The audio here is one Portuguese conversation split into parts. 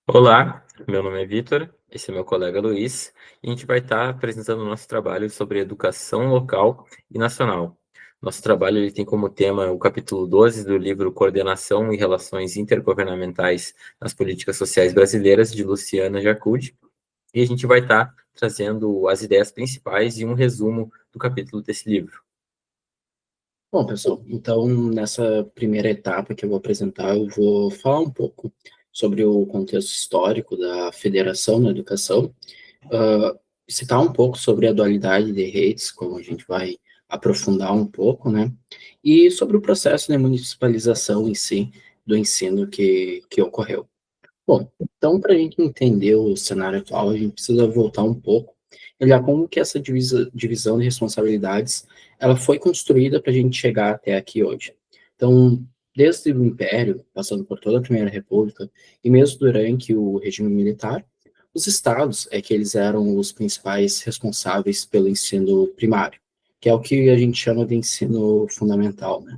Olá, meu nome é Vitor, esse é meu colega Luiz, e a gente vai estar apresentando o nosso trabalho sobre educação local e nacional. Nosso trabalho ele tem como tema o capítulo 12 do livro Coordenação e Relações Intergovernamentais nas Políticas Sociais Brasileiras, de Luciana Jacudi, e a gente vai estar trazendo as ideias principais e um resumo do capítulo desse livro. Bom, pessoal, então nessa primeira etapa que eu vou apresentar, eu vou falar um pouco sobre o contexto histórico da federação na educação, citar um pouco sobre a dualidade de redes, como a gente vai aprofundar um pouco, né? E sobre o processo de municipalização em si do ensino que ocorreu. Bom, então para a gente entender o cenário atual, a gente precisa voltar um pouco, e olhar como que essa divisão de responsabilidades ela foi construída para a gente chegar até aqui hoje. Então, desde o Império, passando por toda a Primeira República, e mesmo durante o regime militar, os estados é que eles eram os principais responsáveis pelo ensino primário, que é o que a gente chama de ensino fundamental, né?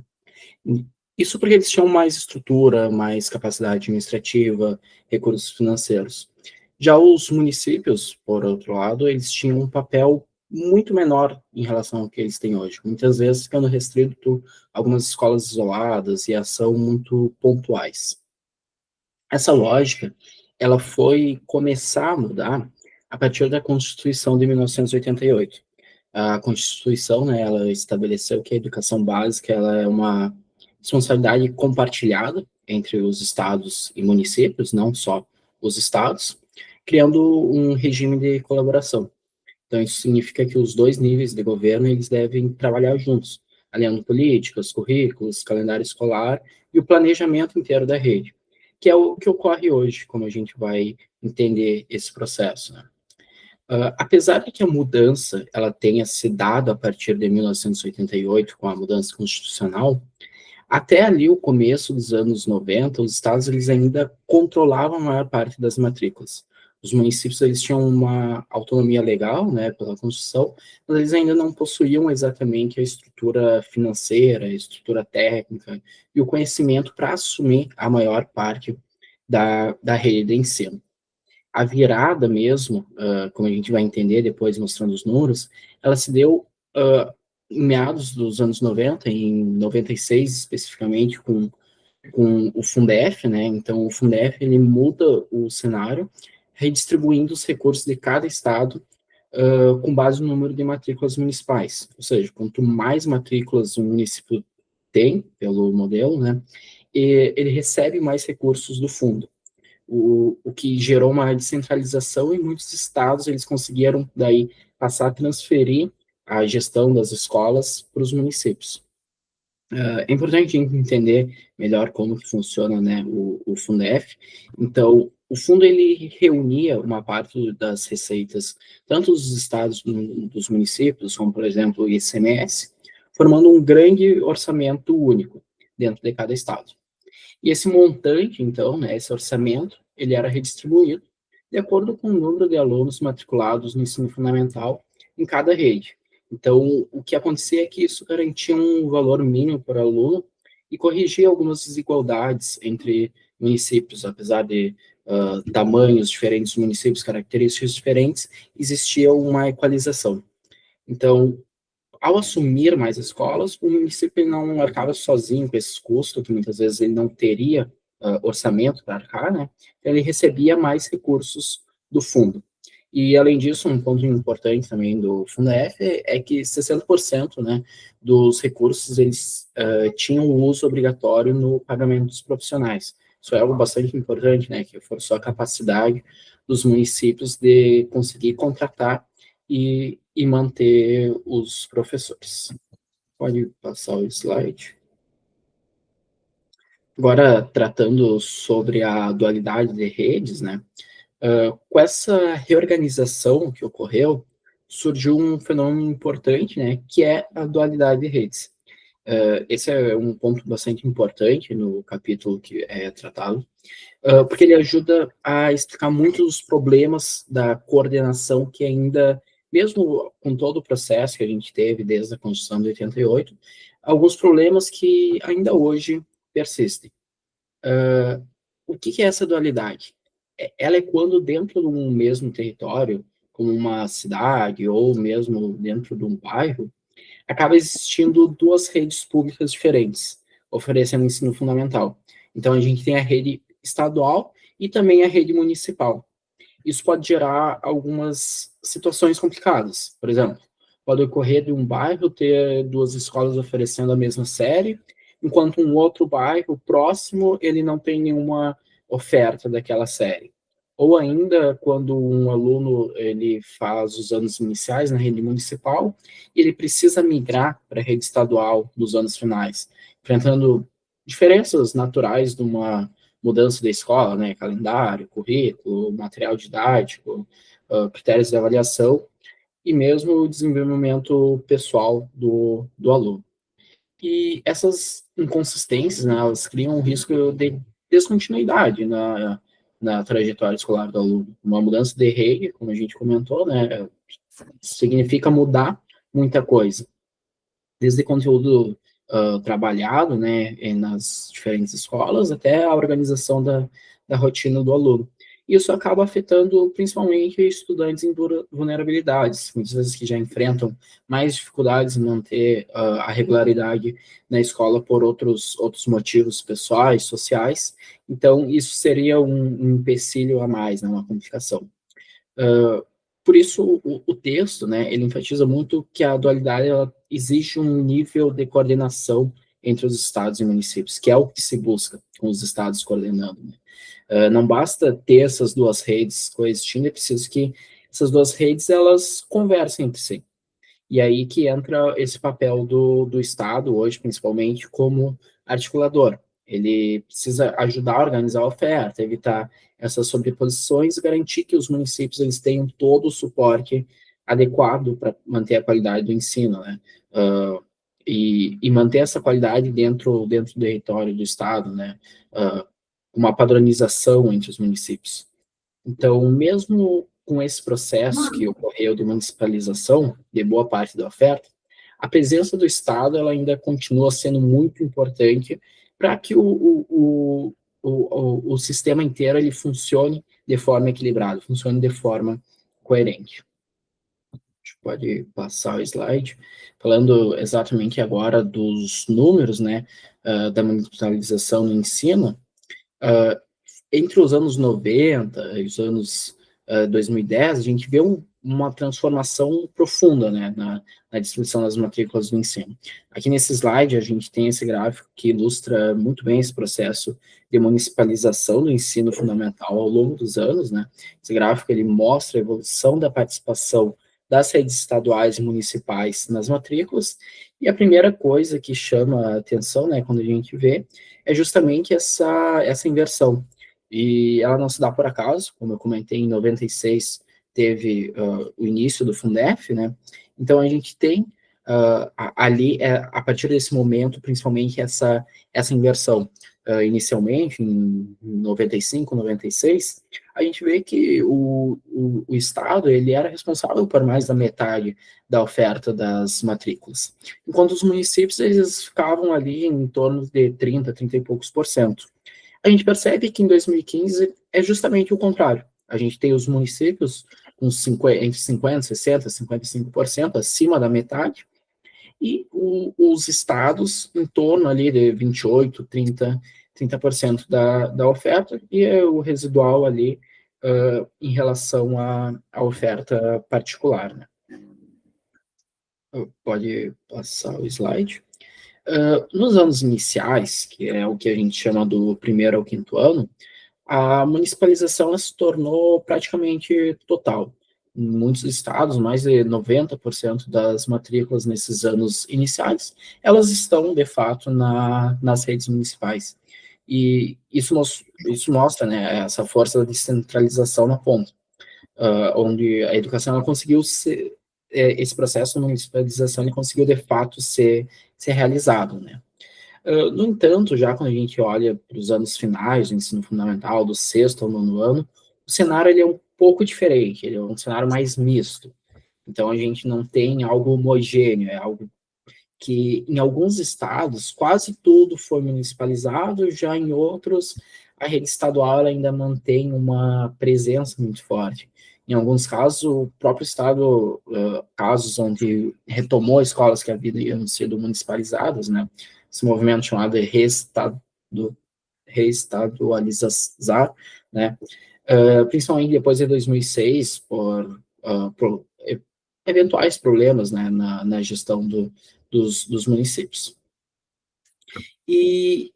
Isso porque eles tinham mais estrutura, mais capacidade administrativa, recursos financeiros. Já os municípios, por outro lado, eles tinham um papel muito menor em relação ao que eles têm hoje. Muitas vezes ficando restrito a algumas escolas isoladas e ação muito pontuais. Essa lógica, ela foi começar a mudar a partir da Constituição de 1988. A Constituição, né, ela estabeleceu que a educação básica ela é uma responsabilidade compartilhada entre os estados e municípios, não só os estados, criando um regime de colaboração. Então, isso significa que os dois níveis de governo eles devem trabalhar juntos, alinhando políticas, currículos, calendário escolar e o planejamento inteiro da rede, que é o que ocorre hoje, como a gente vai entender esse processo, né? Apesar de que a mudança ela tenha se dado a partir de 1988, com a mudança constitucional, até ali o começo dos anos 90, os estados eles ainda controlavam a maior parte das matrículas. Os municípios eles tinham uma autonomia legal, né, pela Constituição, mas eles ainda não possuíam exatamente a estrutura financeira, a estrutura técnica e o conhecimento para assumir a maior parte da rede de ensino. A virada mesmo, como a gente vai entender depois mostrando os números, ela se deu em meados dos anos 90, em 96 especificamente, com o Fundef, né? Então, o Fundef, ele muda o cenário, redistribuindo os recursos de cada estado com base no número de matrículas municipais. Ou seja, quanto mais matrículas um município tem, pelo modelo, né? Ele recebe mais recursos do fundo o que gerou uma descentralização e muitos estados eles conseguiram daí passar a transferir a gestão das escolas para os municípios. É importante a gente entender melhor como que funciona, né, o Fundef. Então, o fundo ele reunia uma parte das receitas, tanto dos estados dos municípios, como por exemplo o ICMS, formando um grande orçamento único dentro de cada estado. E esse montante, então, né, esse orçamento, ele era redistribuído de acordo com o número de alunos matriculados no ensino fundamental em cada rede. Então, o que acontecia é que isso garantia um valor mínimo por aluno e corrigia algumas desigualdades entre municípios, apesar de tamanhos diferentes, municípios, características diferentes, existia uma equalização. Então, ao assumir mais escolas, o município não arcava sozinho com esses custos, que muitas vezes ele não teria orçamento para arcar, né? Ele recebia mais recursos do fundo. E, além disso, um ponto importante também do Fundef é que 60%, né, dos recursos eles tinham o uso obrigatório no pagamento dos profissionais. Isso é algo bastante importante, né, que forçou a capacidade dos municípios de conseguir contratar e manter os professores. Pode passar o slide. Agora, tratando sobre a dualidade de redes, né? Com essa reorganização que ocorreu, surgiu um fenômeno importante, né? Que é a dualidade de redes. Esse é um ponto bastante importante no capítulo que é tratado, porque ele ajuda a explicar muitos dos problemas da coordenação que ainda, mesmo com todo o processo que a gente teve desde a Constituição de 88, alguns problemas que ainda hoje persistem. O que é essa dualidade? ela é quando dentro de um mesmo território, como uma cidade ou mesmo dentro de um bairro, acaba existindo duas redes públicas diferentes, oferecendo ensino fundamental. Então, a gente tem a rede estadual e também a rede municipal. Isso pode gerar algumas situações complicadas. Por exemplo, pode ocorrer de um bairro ter duas escolas oferecendo a mesma série, enquanto um outro bairro próximo ele não tem nenhuma oferta daquela série. Ou ainda, quando um aluno ele faz os anos iniciais na rede municipal, e ele precisa migrar para a rede estadual nos anos finais, enfrentando diferenças naturais de uma mudança da escola, né, calendário, currículo, material didático, critérios de avaliação e mesmo o desenvolvimento pessoal do aluno. E essas inconsistências, né, elas criam um risco de descontinuidade na trajetória escolar do aluno. Uma mudança de rede, como a gente comentou, né, significa mudar muita coisa, desde conteúdo trabalhado, né, nas diferentes escolas, até a organização da rotina do aluno. Isso acaba afetando principalmente estudantes em vulnerabilidades, muitas vezes que já enfrentam mais dificuldades em manter a regularidade na escola por outros motivos pessoais, sociais. Então, isso seria um empecilho a mais, né, uma complicação. Por isso, o texto, né, ele enfatiza muito que a dualidade ela exige um nível de coordenação entre os estados e municípios, que é o que se busca com os estados coordenando. Né? Não basta ter essas duas redes coexistindo, é preciso que essas duas redes elas conversem entre si. E aí que entra esse papel do Estado, hoje, principalmente, como articulador. Ele precisa ajudar a organizar a oferta, evitar essas sobreposições e garantir que os municípios eles tenham todo o suporte adequado para manter a qualidade do ensino, né? E manter essa qualidade dentro do território do Estado, né? Uma padronização entre os municípios. Então, mesmo com esse processo que ocorreu de municipalização de boa parte da oferta, a presença do Estado ela ainda continua sendo muito importante para que o sistema inteiro ele funcione de forma equilibrada, funcione de forma coerente. A gente pode passar o slide, falando exatamente agora dos números, né, da municipalização no ensino. Uh, Entre os anos 90 e os anos 2010, a gente vê uma transformação profunda, né, na distribuição das matrículas do ensino. Aqui nesse slide, a gente tem esse gráfico que ilustra muito bem esse processo de municipalização do ensino fundamental ao longo dos anos, né. Esse gráfico, ele mostra a evolução da participação das redes estaduais e municipais nas matrículas, e a primeira coisa que chama a atenção, né, quando a gente vê, é justamente essa inversão. E ela não se dá por acaso, como eu comentei, em 96 teve o início do Fundef, né? Então a gente tem ali, a partir desse momento, principalmente essa inversão. Inicialmente, em 95, 96, a gente vê que o Estado ele era responsável por mais da metade da oferta das matrículas, enquanto os municípios eles ficavam ali em torno de 30 e poucos por cento. A gente percebe que em 2015 é justamente o contrário. A gente tem os municípios com entre 50%, 60%, 55% acima da metade, e os estados em torno ali de 28%, 30% da oferta, e o residual ali em relação à oferta particular. Né? Pode passar o slide. Nos anos iniciais, que é o que a gente chama do primeiro ao quinto ano, a municipalização se tornou praticamente total. Em muitos estados, mais de 90% das matrículas nesses anos iniciais, elas estão, de fato, nas redes municipais. E isso mostra, né, essa força da descentralização na ponta, onde a educação ela conseguiu ser, esse processo de municipalização ele conseguiu, de fato, ser realizado, né. No entanto, já quando a gente olha para os anos finais do ensino fundamental, do sexto ao nono ano, o cenário ele é um pouco diferente, ele é um cenário mais misto. Então, a gente não tem algo homogêneo, é algo que, em alguns estados, quase tudo foi municipalizado, já em outros, a rede estadual ela ainda mantém uma presença muito forte. Em alguns casos, o próprio Estado, casos onde retomou escolas que haviam sido municipalizadas, né, esse movimento chamado de reestadualizar, né, principalmente depois de 2006, por eventuais problemas, né, na gestão dos municípios. E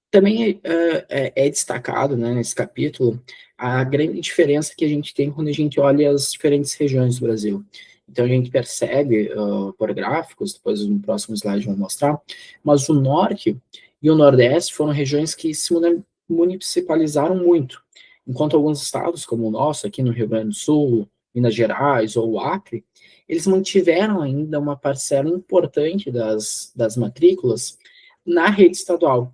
também é destacado, né, nesse capítulo, a grande diferença que a gente tem quando a gente olha as diferentes regiões do Brasil. Então, a gente percebe, por gráficos, depois no próximo slide eu vou mostrar, mas o Norte e o Nordeste foram regiões que se municipalizaram muito, enquanto alguns estados, como o nosso, aqui no Rio Grande do Sul, Minas Gerais ou o Acre, eles mantiveram ainda uma parcela importante das matrículas na rede estadual.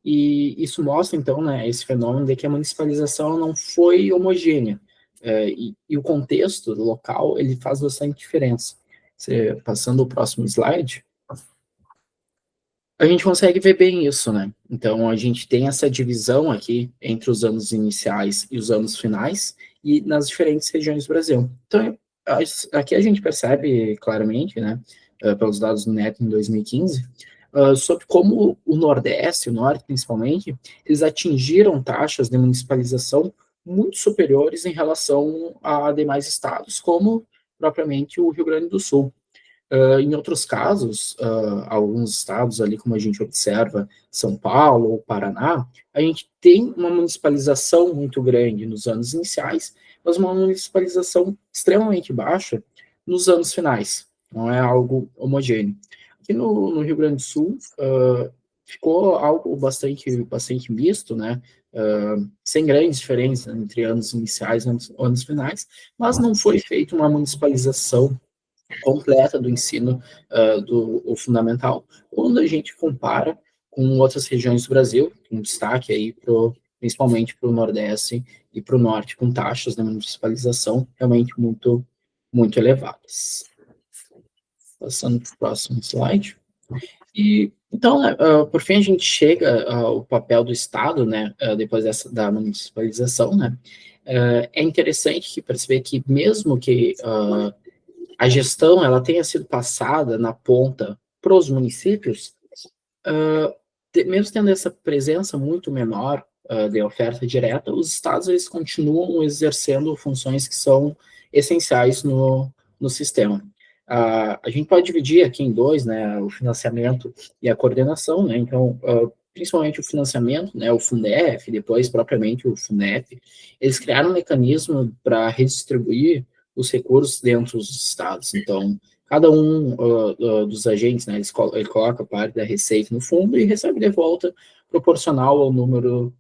E isso mostra, então, né, esse fenômeno de que a municipalização não foi homogênea. E o contexto local, ele faz bastante diferença. Passando o próximo slide, a gente consegue ver bem isso, né? Então, a gente tem essa divisão aqui entre os anos iniciais e os anos finais, e nas diferentes regiões do Brasil. Então, aqui a gente percebe claramente, né, pelos dados do NEP em 2015, sobre como o Nordeste, o Norte principalmente, eles atingiram taxas de municipalização muito superiores em relação a demais estados, como propriamente o Rio Grande do Sul. Em outros casos, alguns estados ali, como a gente observa, São Paulo ou Paraná, a gente tem uma municipalização muito grande nos anos iniciais, mas uma municipalização extremamente baixa nos anos finais. Não é algo homogêneo. Aqui no Rio Grande do Sul, ficou algo bastante misto, né? Sem grandes diferenças entre anos iniciais e anos finais, mas não foi feita uma municipalização completa do ensino do fundamental, quando a gente compara com outras regiões do Brasil, com destaque aí principalmente para o Nordeste e para o Norte, com taxas de municipalização realmente muito, muito elevadas. Passando para o próximo slide. E, então, por fim, a gente chega ao papel do Estado, né, depois da municipalização, né, é interessante perceber que mesmo que a gestão ela tenha sido passada na ponta para os municípios, mesmo tendo essa presença muito menor de oferta direta, os estados eles continuam exercendo funções que são essenciais no sistema. A gente pode dividir aqui em dois, né, o financiamento e a coordenação, né, então, principalmente o financiamento, né, o Fundef, depois propriamente o Fundef, eles criaram um mecanismo para redistribuir os recursos dentro dos estados. Então, cada um dos agentes, né, ele coloca parte da receita no fundo e recebe de volta proporcional ao número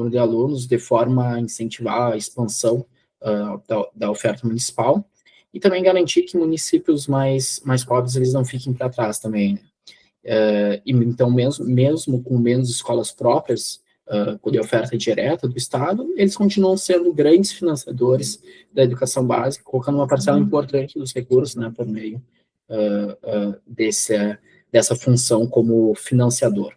de alunos, de forma a incentivar a expansão da oferta municipal e também garantir que municípios mais pobres eles não fiquem para trás também. Né? Então, mesmo com menos escolas próprias, de oferta direta do Estado, eles continuam sendo grandes financiadores da educação básica, colocando uma parcela importante dos recursos, né, por meio dessa função como financiador.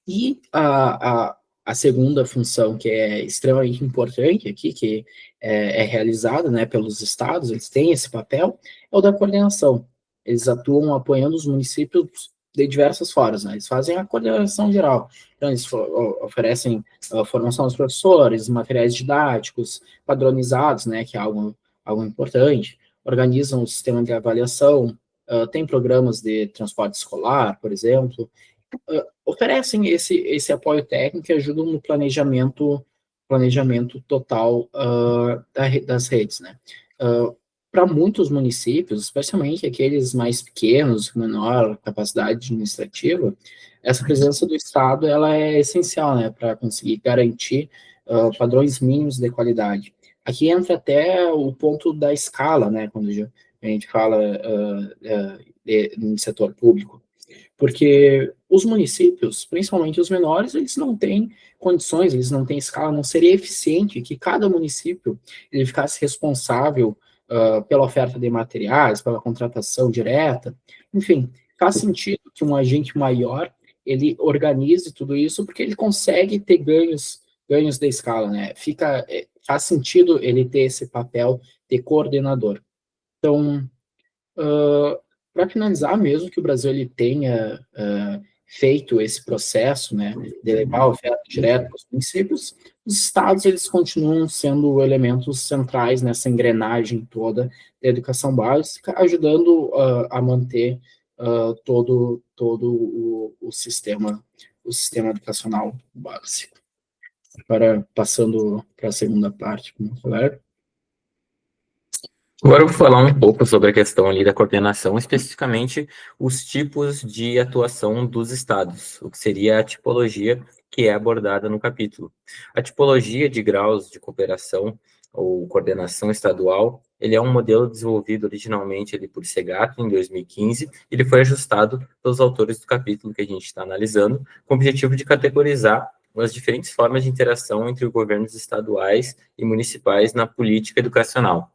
E a segunda função, que é extremamente importante aqui, que é realizada, né, pelos estados, eles têm esse papel, é o da coordenação. Eles atuam apoiando os municípios de diversas formas, né? Eles fazem a coordenação geral. Então, eles oferecem formação aos professores, materiais didáticos padronizados, né, que é algo importante. Organizam o sistema de avaliação, tem programas de transporte escolar, por exemplo. Oferecem esse apoio técnico e ajudam no planejamento total das redes, né? Para muitos municípios, especialmente aqueles mais pequenos, com menor capacidade administrativa, essa presença do Estado ela é essencial, né, para conseguir garantir padrões mínimos de qualidade. Aqui entra até o ponto da escala, né, quando a gente fala no setor público, porque os municípios, principalmente os menores, eles não têm condições, eles não têm escala, não seria eficiente que cada município ele ficasse responsável pela oferta de materiais, pela contratação direta, enfim, faz sentido que um agente maior ele organize tudo isso, porque ele consegue ter ganhos ganhos de escala, né? Faz sentido ele ter esse papel de coordenador. Então, para finalizar, mesmo que o Brasil ele tenha feito esse processo, né, de levar a oferta direta para os municípios, os estados eles continuam sendo elementos centrais nessa engrenagem toda da educação básica, ajudando a manter todo o sistema educacional básico. Agora, passando para a segunda parte, como falar. Agora eu vou falar um pouco sobre a questão ali da coordenação, especificamente os tipos de atuação dos estados, o que seria a tipologia que é abordada no capítulo. A tipologia de graus de cooperação ou coordenação estadual, ele é um modelo desenvolvido originalmente ali por Segato em 2015, ele foi ajustado pelos autores do capítulo que a gente está analisando, com o objetivo de categorizar as diferentes formas de interação entre os governos estaduais e municipais na política educacional.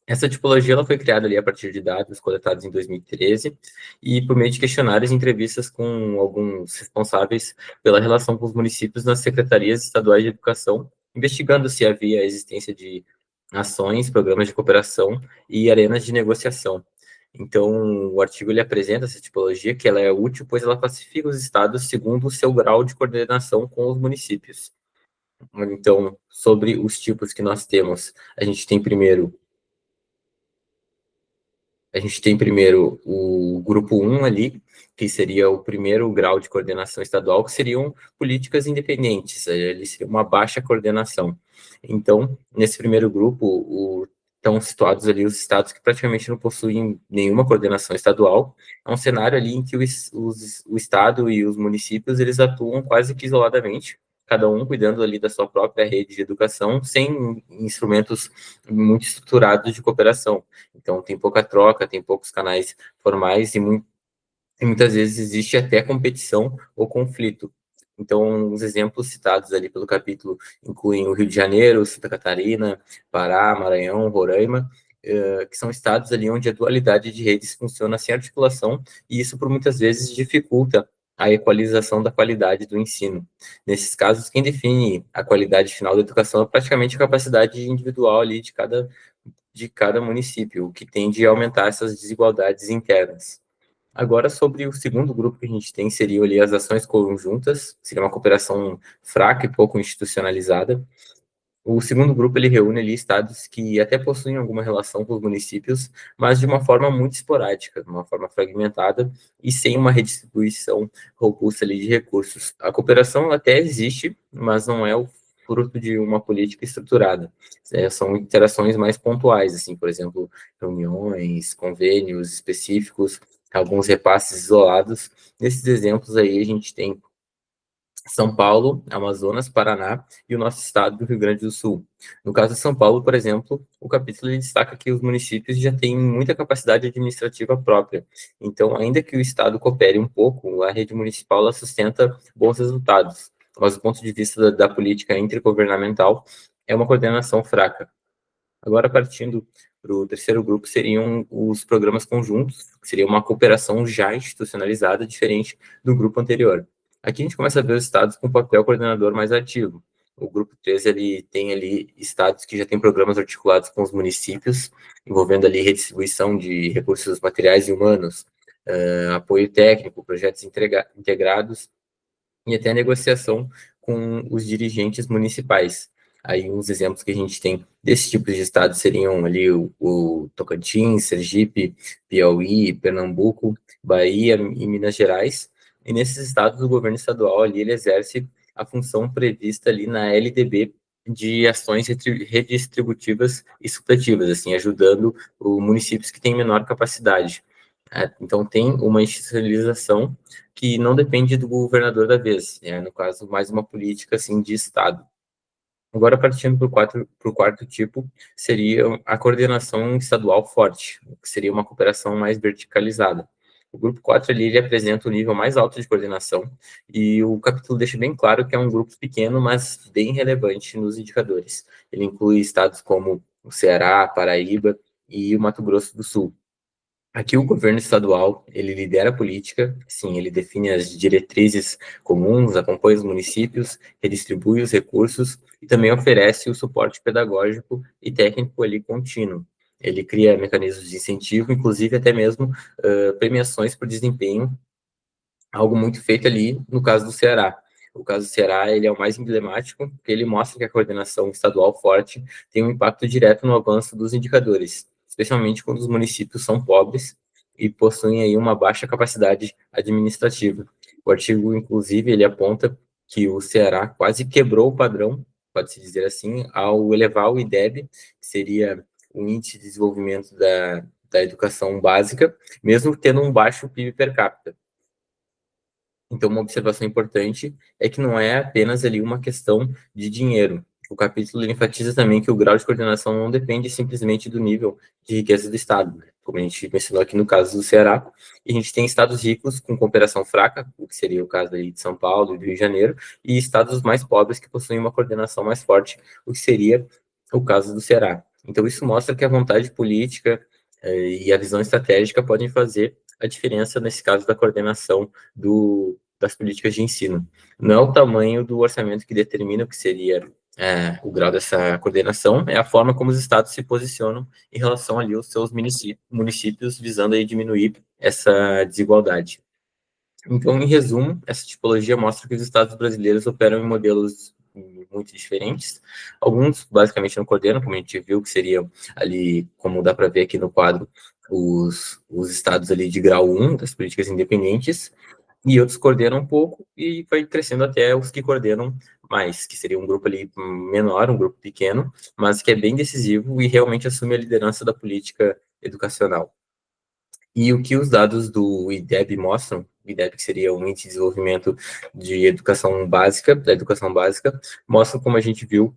Essa tipologia ela foi criada ali a partir de dados coletados em 2013 e por meio de questionários e entrevistas com alguns responsáveis pela relação com os municípios nas secretarias estaduais de educação, investigando se havia a existência de ações, programas de cooperação e arenas de negociação. Então, o artigo ele apresenta essa tipologia que ela é útil, pois ela classifica os estados segundo o seu grau de coordenação com os municípios. Então, sobre os tipos que nós temos, a gente tem primeiro o grupo 1 ali, que seria o primeiro grau de coordenação estadual, que seriam políticas independentes, ele seria uma baixa coordenação. Então, nesse primeiro grupo, estão situados ali os estados que praticamente não possuem nenhuma coordenação estadual. É um cenário ali em que o estado e os municípios, eles atuam quase que isoladamente, cada um cuidando ali da sua própria rede de educação, sem instrumentos muito estruturados de cooperação. Então, tem pouca troca, tem poucos canais formais e muitas vezes existe até competição ou conflito. Então, os exemplos citados ali pelo capítulo incluem o Rio de Janeiro, Santa Catarina, Pará, Maranhão, Roraima, que são estados ali onde a dualidade de redes funciona sem articulação e isso, por muitas vezes, dificulta a equalização da qualidade do ensino. Nesses casos, quem define a qualidade final da educação é praticamente a capacidade individual ali de cada município, o que tende a aumentar essas desigualdades internas. Agora, sobre o segundo grupo que a gente tem, seriam ali as ações conjuntas, seria uma cooperação fraca e pouco institucionalizada. O segundo grupo, ele reúne ali estados que até possuem alguma relação com os municípios, mas de uma forma muito esporádica, de uma forma fragmentada e sem uma redistribuição robusta ali de recursos. A cooperação ela até existe, mas não é o fruto de uma política estruturada. São interações mais pontuais, assim, por exemplo, reuniões, convênios específicos, alguns repasses isolados. Nesses exemplos aí a gente tem São Paulo, Amazonas, Paraná e o nosso estado do Rio Grande do Sul. No caso de São Paulo, por exemplo, o capítulo destaca que os municípios já têm muita capacidade administrativa própria. Então, ainda que o estado coopere um pouco, a rede municipal ela sustenta bons resultados. Mas do ponto de vista da política intergovernamental, é uma coordenação fraca. Agora, partindo para o terceiro grupo, seriam os programas conjuntos, que seria uma cooperação já institucionalizada, diferente do grupo anterior. Aqui a gente começa a ver os estados com papel coordenador mais ativo. O grupo 3, ele tem ali estados que já têm programas articulados com os municípios, envolvendo ali redistribuição de recursos materiais e humanos, apoio técnico, projetos integrados e até negociação com os dirigentes municipais. Aí uns exemplos que a gente tem desse tipo de estado seriam ali o Tocantins, Sergipe, Piauí, Pernambuco, Bahia e Minas Gerais. E nesses estados o governo estadual ali ele exerce a função prevista ali na LDB de ações redistributivas e supletivas, assim, ajudando os municípios que têm menor capacidade. Então tem uma institucionalização que não depende do governador da vez, no caso, mais uma política assim, de Estado. Agora, partindo para o quarto tipo, seria a coordenação estadual forte, que seria uma cooperação mais verticalizada. O grupo 4 ali, ele apresenta o nível mais alto de coordenação, e o capítulo deixa bem claro que é um grupo pequeno, mas bem relevante nos indicadores. Ele inclui estados como o Ceará, Paraíba e o Mato Grosso do Sul. Aqui o governo estadual, ele lidera a política, sim, ele define as diretrizes comuns, acompanha os municípios, redistribui os recursos e também oferece o suporte pedagógico e técnico ali contínuo. Ele cria mecanismos de incentivo, inclusive até mesmo premiações por desempenho, algo muito feito ali no caso do Ceará. O caso do Ceará, ele é o mais emblemático, porque ele mostra que a coordenação estadual forte tem um impacto direto no avanço dos indicadores, especialmente quando os municípios são pobres e possuem aí uma baixa capacidade administrativa. O artigo, inclusive, ele aponta que o Ceará quase quebrou o padrão, pode-se dizer assim, ao elevar o IDEB, que seria o Índice de Desenvolvimento da Educação Básica, mesmo tendo um baixo PIB per capita. Então, uma observação importante é que não é apenas ali uma questão de dinheiro. O capítulo enfatiza também que o grau de coordenação não depende simplesmente do nível de riqueza do Estado, como a gente mencionou aqui no caso do Ceará, e a gente tem estados ricos com cooperação fraca, o que seria o caso aí de São Paulo e do Rio de Janeiro, e estados mais pobres que possuem uma coordenação mais forte, o que seria o caso do Ceará. Então, isso mostra que a vontade política e a visão estratégica podem fazer a diferença nesse caso da coordenação das políticas de ensino. Não é o tamanho do orçamento que determina o que seria o grau dessa coordenação, é a forma como os estados se posicionam em relação ali aos seus municípios, visando aí diminuir essa desigualdade. Então, em resumo, essa tipologia mostra que os estados brasileiros operam em modelos muito diferentes. Alguns, basicamente, não coordenam, como a gente viu, que seriam ali, como dá para ver aqui no quadro, os estados ali de grau 1 das políticas independentes, e outros coordenam um pouco e vai crescendo até os que coordenam mais, que seria um grupo ali menor, um grupo pequeno, mas que é bem decisivo e realmente assume a liderança da política educacional. E o que os dados do IDEB mostram, o IDEB que seria o Índice de Desenvolvimento de Educação Básica, da Educação Básica, mostra, como a gente viu,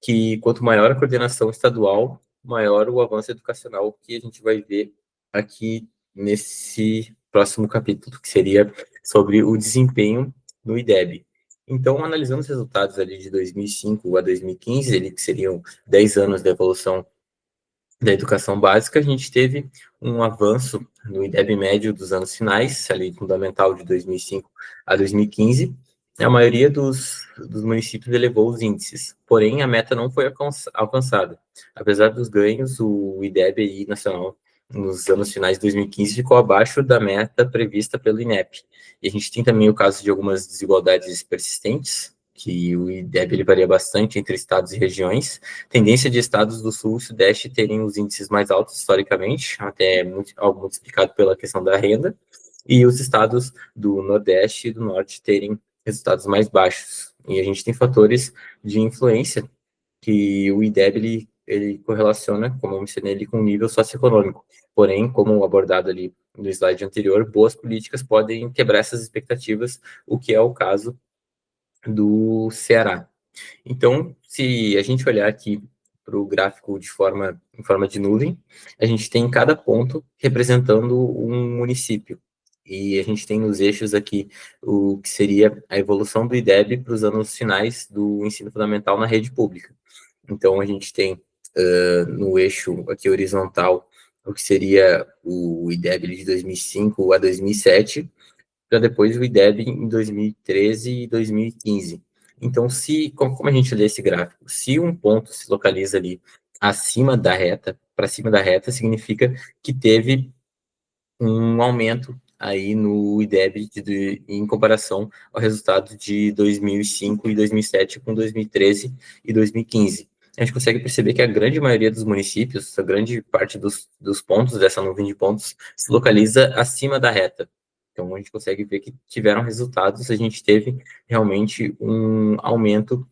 que quanto maior a coordenação estadual, maior o avanço educacional que a gente vai ver aqui nesse próximo capítulo, que seria sobre o desempenho no IDEB. Então, analisando os resultados ali de 2005 a 2015, ali, que seriam 10 anos da evolução da educação básica, a gente teve um avanço no IDEB médio dos anos finais, ali fundamental de 2005 a 2015. A maioria dos municípios elevou os índices, porém a meta não foi alcançada. Apesar dos ganhos, o IDEB aí, nacional nos anos finais de 2015 ficou abaixo da meta prevista pelo INEP. E a gente tem também o caso de algumas desigualdades persistentes, que o IDEB ele varia bastante entre estados e regiões, tendência de estados do Sul e Sudeste terem os índices mais altos historicamente, até algo muito explicado pela questão da renda, e os estados do Nordeste e do Norte terem resultados mais baixos. E a gente tem fatores de influência que o IDEB ele correlaciona, como eu mencionei ali, com o nível socioeconômico. Porém, como abordado ali no slide anterior, boas políticas podem quebrar essas expectativas, o que é o caso do Ceará. Então, se a gente olhar aqui para o gráfico em forma de nuvem, a gente tem cada ponto representando um município. E a gente tem nos eixos aqui o que seria a evolução do IDEB para os anos finais do ensino fundamental na rede pública. Então, a gente tem no eixo aqui horizontal o que seria o IDEB de 2005 a 2007, para depois o IDEB em 2013 e 2015. Então, como a gente lê esse gráfico, se um ponto se localiza ali acima da reta, para cima da reta, significa que teve um aumento aí no IDEB em comparação ao resultado de 2005 e 2007 com 2013 e 2015. A gente consegue perceber que a grande maioria dos municípios, a grande parte dos pontos dessa nuvem de pontos, se localiza acima da reta. Então, a gente consegue ver que tiveram resultados, a gente teve realmente um aumento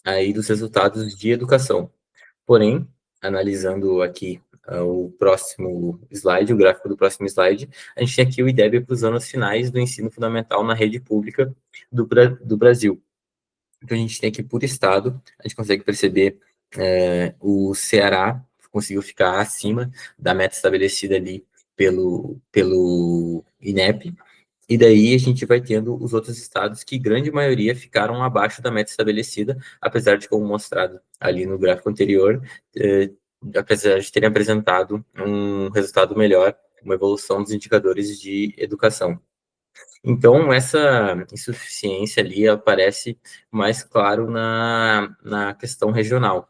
aí dos resultados de educação. Porém, analisando aqui o próximo slide, o gráfico do próximo slide, a gente tem aqui o IDEB para os anos finais do ensino fundamental na rede pública do Brasil. Então, a gente tem aqui por estado, a gente consegue perceber o Ceará conseguiu ficar acima da meta estabelecida ali pelo INEP, e daí a gente vai tendo os outros estados que, grande maioria, ficaram abaixo da meta estabelecida, apesar de, como mostrado ali no gráfico anterior, apesar de terem apresentado um resultado melhor uma evolução dos indicadores de educação. Então, essa insuficiência ali aparece mais claro na questão regional.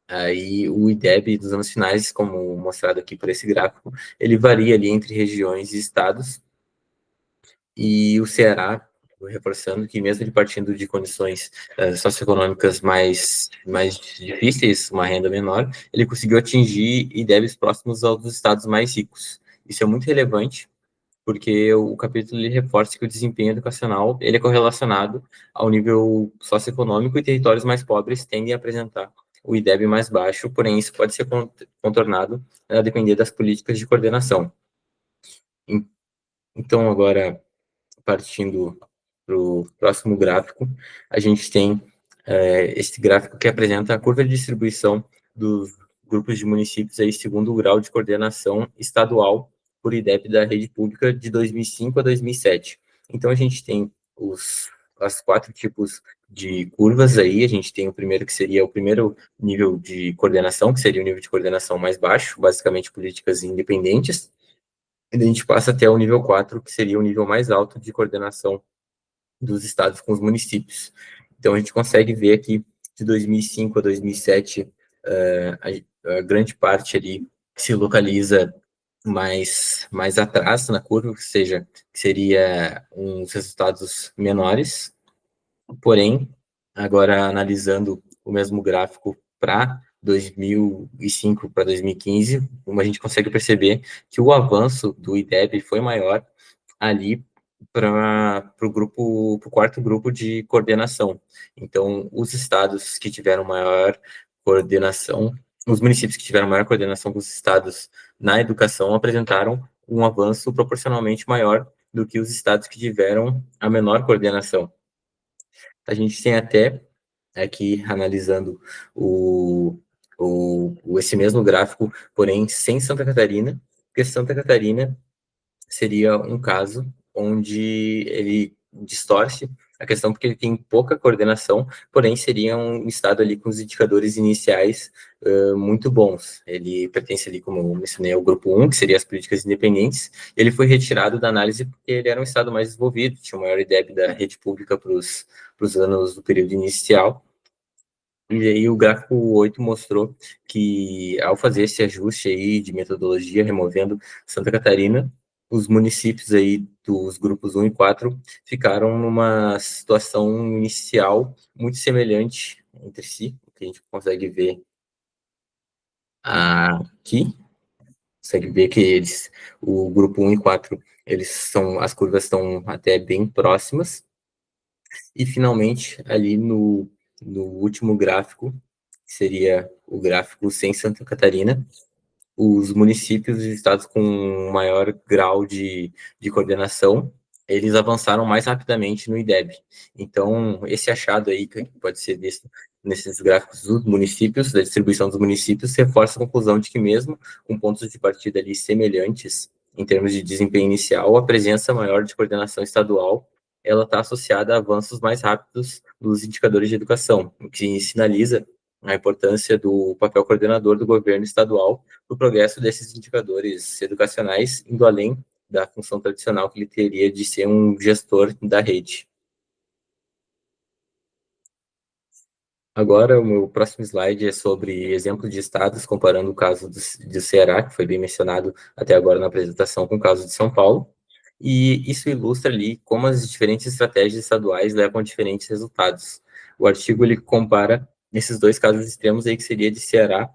Aí o IDEB dos anos finais, como mostrado aqui por esse gráfico, ele varia ali entre regiões e estados, e o Ceará, reforçando que mesmo ele partindo de condições socioeconômicas mais difíceis, uma renda menor, ele conseguiu atingir IDEBs próximos aos dos estados mais ricos. Isso é muito relevante, porque o capítulo ele reforça que o desempenho educacional ele é correlacionado ao nível socioeconômico, e territórios mais pobres tendem a apresentar o IDEB mais baixo, porém isso pode ser contornado a depender das políticas de coordenação. Então, agora, partindo para o próximo gráfico, a gente tem este gráfico que apresenta a curva de distribuição dos grupos de municípios aí, segundo o grau de coordenação estadual por IDEB da rede pública de 2005 a 2007. Então, a gente tem as 4 tipos de curvas aí. A gente tem o primeiro, que seria o primeiro nível de coordenação, que seria o nível de coordenação mais baixo, basicamente políticas independentes. E a gente passa até o nível 4, que seria o nível mais alto de coordenação dos estados com os municípios. Então, a gente consegue ver aqui, de 2005 a 2007, a grande parte ali se localiza mais atrás na curva, ou seja, que seria uns resultados menores. Porém, agora analisando o mesmo gráfico para 2005 para 2015, a gente consegue perceber que o avanço do IDEB foi maior ali para o grupo, para o quarto grupo de coordenação. Então, os estados que tiveram maior coordenação, os municípios que tiveram maior coordenação com os estados na educação apresentaram um avanço proporcionalmente maior do que os estados que tiveram a menor coordenação. A gente tem até aqui analisando esse mesmo gráfico, porém sem Santa Catarina, porque Santa Catarina seria um caso onde ele distorce a questão, porque ele tem pouca coordenação, porém seria um estado ali com os indicadores iniciais muito bons. Ele pertence ali, como eu mencionei, ao grupo 1, que seria as políticas independentes. Ele foi retirado da análise porque ele era um estado mais desenvolvido, tinha o maior IDEB da rede pública para os anos do período inicial. E aí o gráfico 8 mostrou que, ao fazer esse ajuste aí de metodologia, removendo Santa Catarina, os municípios aí dos grupos 1 e 4 ficaram numa situação inicial muito semelhante entre si, o que a gente consegue ver aqui. Consegue ver que o grupo 1 e 4, as curvas estão até bem próximas. E, finalmente, ali no último gráfico, que seria o gráfico sem Santa Catarina, os municípios e estados com maior grau de coordenação, eles avançaram mais rapidamente no IDEB. Então, esse achado aí, que pode ser nesses gráficos dos municípios, da distribuição dos municípios, reforça a conclusão de que, mesmo com pontos de partida ali semelhantes em termos de desempenho inicial, a presença maior de coordenação estadual ela está associada a avanços mais rápidos nos indicadores de educação, o que sinaliza a importância do papel coordenador do governo estadual no progresso desses indicadores educacionais, indo além da função tradicional que ele teria de ser um gestor da rede. Agora, o meu próximo slide é sobre exemplos de estados, comparando o caso do Ceará, que foi bem mencionado até agora na apresentação, com o caso de São Paulo. E isso ilustra ali como as diferentes estratégias estaduais levam a diferentes resultados. O artigo ele compara esses dois casos extremos aí, que seria de Ceará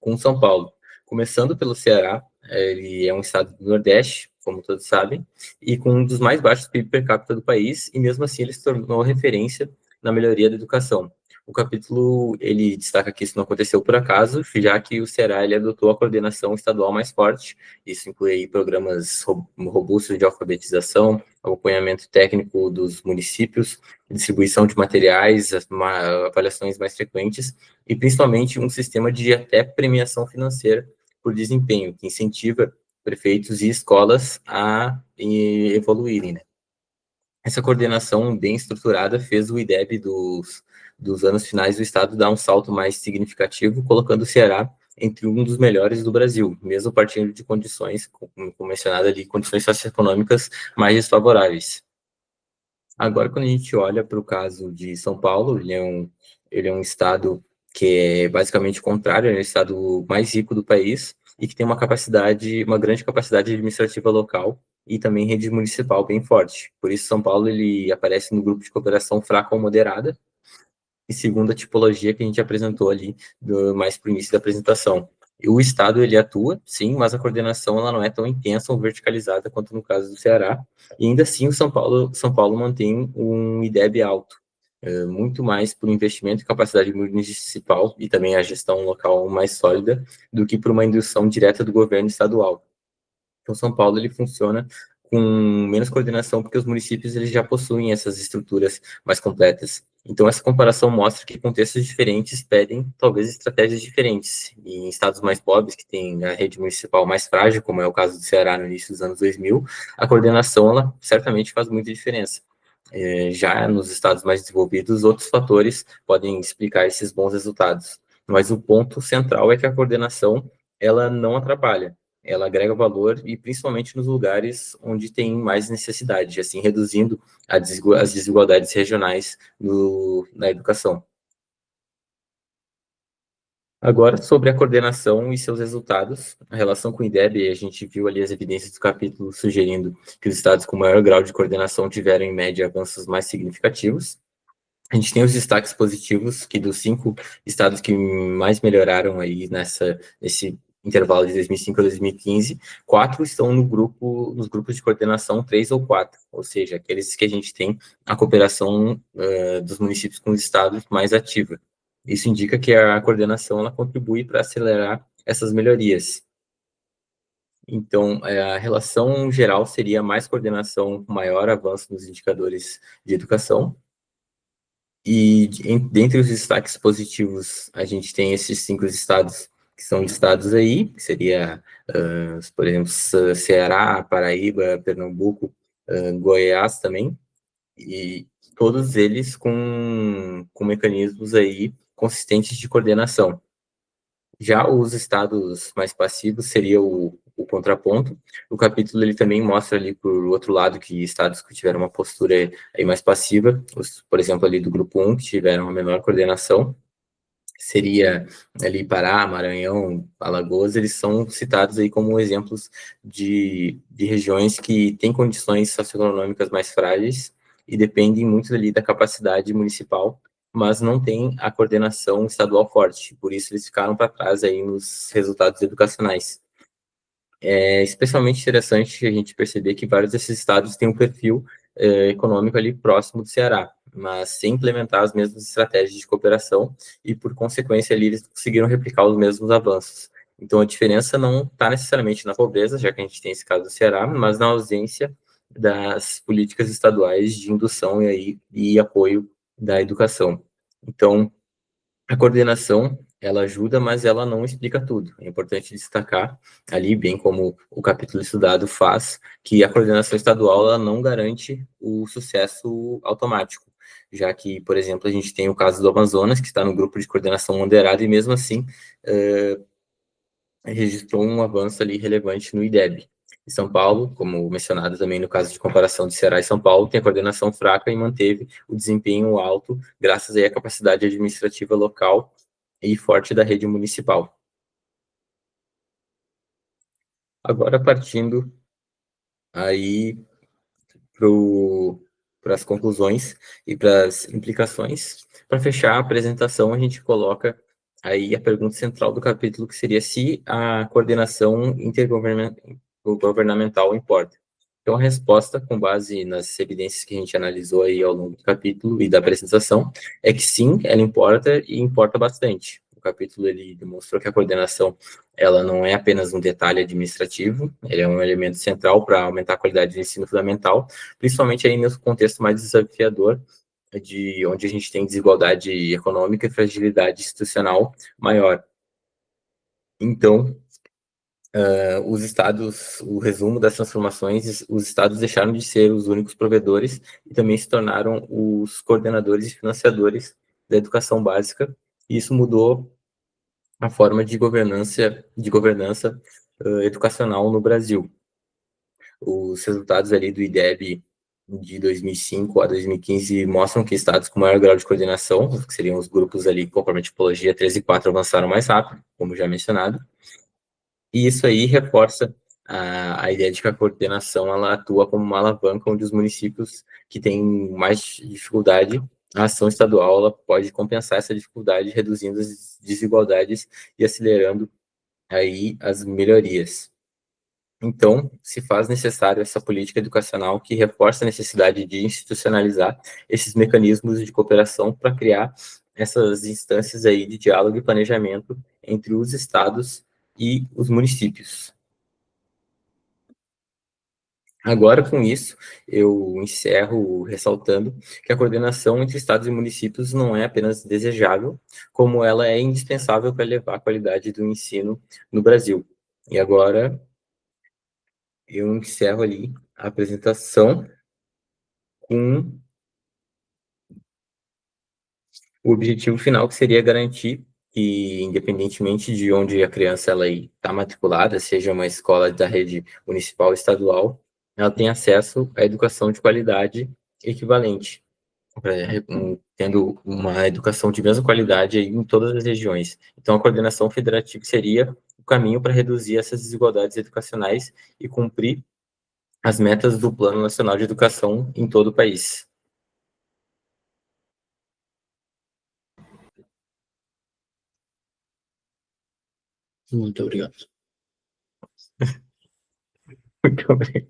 com São Paulo. Começando pelo Ceará, ele é um estado do Nordeste, como todos sabem, e com um dos mais baixos PIB per capita do país, e mesmo assim ele se tornou referência na melhoria da educação. O capítulo, ele destaca que isso não aconteceu por acaso, já que o Ceará ele adotou a coordenação estadual mais forte. Isso inclui programas robustos de alfabetização, acompanhamento técnico dos municípios, distribuição de materiais, avaliações mais frequentes, e principalmente um sistema de até premiação financeira por desempenho, que incentiva prefeitos e escolas a evoluírem, né? Essa coordenação bem estruturada fez o IDEB dos anos finais do estado dar um salto mais significativo, colocando o Ceará entre um dos melhores do Brasil, mesmo partindo de condições, como mencionado ali, condições socioeconômicas mais desfavoráveis. Agora, quando a gente olha para o caso de São Paulo, ele é um estado que é basicamente o contrário, é o estado mais rico do país e que tem uma grande capacidade administrativa local e também rede municipal bem forte. Por isso, São Paulo ele aparece no grupo de cooperação fraca ou moderada, e segundo a tipologia que a gente apresentou ali mais para o início da apresentação. O Estado ele atua, sim, mas a coordenação ela não é tão intensa ou verticalizada quanto no caso do Ceará. E ainda assim, o São Paulo mantém um IDEB alto, muito mais por investimento e capacidade municipal e também a gestão local mais sólida do que por uma indução direta do governo estadual. Então, São Paulo ele funciona com menos coordenação porque os municípios eles já possuem essas estruturas mais completas. Então, essa comparação mostra que contextos diferentes pedem, talvez, estratégias diferentes. E em estados mais pobres, que têm a rede municipal mais frágil, como é o caso do Ceará no início dos anos 2000, a coordenação, ela certamente faz muita diferença. Já nos estados mais desenvolvidos, outros fatores podem explicar esses bons resultados. Mas o ponto central é que a coordenação, ela não atrapalha, ela agrega valor e principalmente nos lugares onde tem mais necessidade, assim reduzindo as desigualdades regionais na educação. Agora, sobre a coordenação e seus resultados, a relação com o IDEB, a gente viu ali as evidências do capítulo sugerindo que os estados com maior grau de coordenação tiveram, em média, avanços mais significativos. A gente tem os destaques positivos, que dos 5 estados que mais melhoraram aí nesse intervalo de 2005 a 2015, 4 estão nos grupos de coordenação 3 ou 4, ou seja, aqueles que a gente tem a cooperação dos municípios com os estados mais ativa. Isso indica que a coordenação ela contribui para acelerar essas melhorias. Então, a relação geral seria mais coordenação, maior avanço nos indicadores de educação. E dentre os destaques positivos, a gente tem esses 5 estados que são listados aí, que seria, por exemplo, Ceará, Paraíba, Pernambuco, Goiás também, e todos eles com mecanismos aí consistentes de coordenação. Já os estados mais passivos seria o contraponto. O capítulo ele também mostra ali por outro lado que estados que tiveram uma postura aí mais passiva, por exemplo ali do grupo 1, que tiveram uma menor coordenação, seria ali Pará, Maranhão, Alagoas, eles são citados aí como exemplos de regiões que têm condições socioeconômicas mais frágeis e dependem muito ali da capacidade municipal, mas não tem a coordenação estadual forte, por isso eles ficaram para trás aí nos resultados educacionais. É especialmente interessante a gente perceber que vários desses estados têm um perfil econômico ali próximo do Ceará, mas sem implementar as mesmas estratégias de cooperação e, por consequência, ali eles conseguiram replicar os mesmos avanços. Então, a diferença não está necessariamente na pobreza, já que a gente tem esse caso do Ceará, mas na ausência das políticas estaduais de indução e apoio da educação. Então, a coordenação, ela ajuda, mas ela não explica tudo. É importante destacar ali, bem como o capítulo estudado faz, que a coordenação estadual ela não garante o sucesso automático, já que, por exemplo, a gente tem o caso do Amazonas, que está no grupo de coordenação moderada e mesmo assim registrou um avanço ali relevante no IDEB. E São Paulo, como mencionado também no caso de comparação de Ceará e São Paulo, tem a coordenação fraca e manteve o desempenho alto, graças aí à capacidade administrativa local e forte da rede municipal. Agora, partindo aí para as conclusões e para as implicações, para fechar a apresentação, a gente coloca aí a pergunta central do capítulo, que seria se a coordenação intergovernamental importa. Então, a resposta, com base nas evidências que a gente analisou aí ao longo do capítulo e da apresentação, é que sim, ela importa e importa bastante. O capítulo ele demonstrou que a coordenação ela não é apenas um detalhe administrativo, ele é um elemento central para aumentar a qualidade do ensino fundamental, principalmente aí no contexto mais desafiador, de onde a gente tem desigualdade econômica e fragilidade institucional maior. Então, os estados, o resumo das transformações, os estados deixaram de ser os únicos provedores e também se tornaram os coordenadores e financiadores da educação básica, e isso mudou a forma de governança educacional no Brasil. Os resultados ali do IDEB de 2005 a 2015 mostram que estados com maior grau de coordenação, que seriam os grupos ali conforme a tipologia 3 e 4, avançaram mais rápido, como já mencionado, e isso aí reforça a ideia de que a coordenação ela atua como uma alavanca onde os municípios que têm mais dificuldade, a ação estadual ela pode compensar essa dificuldade, reduzindo as desigualdades e acelerando aí as melhorias. Então, se faz necessário essa política educacional que reforça a necessidade de institucionalizar esses mecanismos de cooperação para criar essas instâncias aí de diálogo e planejamento entre os estados e os municípios. Agora, com isso, eu encerro ressaltando que a coordenação entre estados e municípios não é apenas desejável, como ela é indispensável para elevar a qualidade do ensino no Brasil. E agora eu encerro ali a apresentação com o objetivo final, que seria garantir que, independentemente de onde a criança está matriculada, seja uma escola da rede municipal ou estadual, ela tem acesso à educação de qualidade equivalente, tendo uma educação de mesma qualidade aí em todas as regiões. Então, a coordenação federativa seria o caminho para reduzir essas desigualdades educacionais e cumprir as metas do Plano Nacional de Educação em todo o país. Muito obrigado. Muito obrigado.